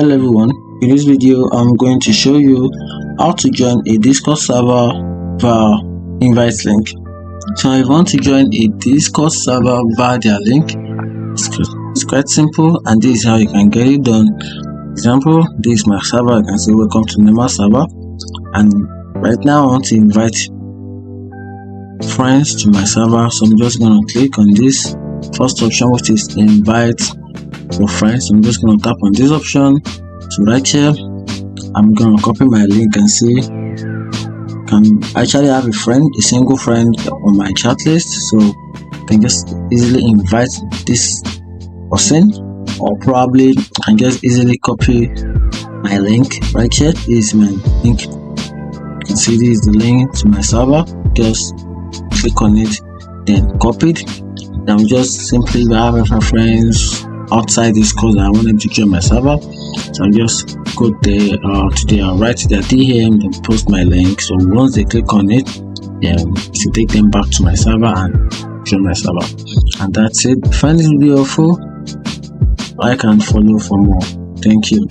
Hello everyone, in this video I'm going to show you how to join a Discord server via invite link. So if you want to join a Discord server via their link, it's quite simple and this is how you can get it done. Example, this is my server. I can say welcome to my server, and right now I want to invite friends to my server, so I'm just going to click on this first option, which is invite for friends. I'm just going to tap on this option. So right here I'm going to copy my link and see can actually have a friend, a single friend on my chat list, so I can just easily invite this person, or probably I can just easily copy my link. Right here is my link. You can see this is the link to my server. Just click on it, then copied. Then just simply have my friends outside this code I wanted to join my server, so I just go there to their right to their DM, then post my link. So once they click on it, to take them back to my server and join my server. And that's it. Find this video helpful, like and follow for more. Thank you.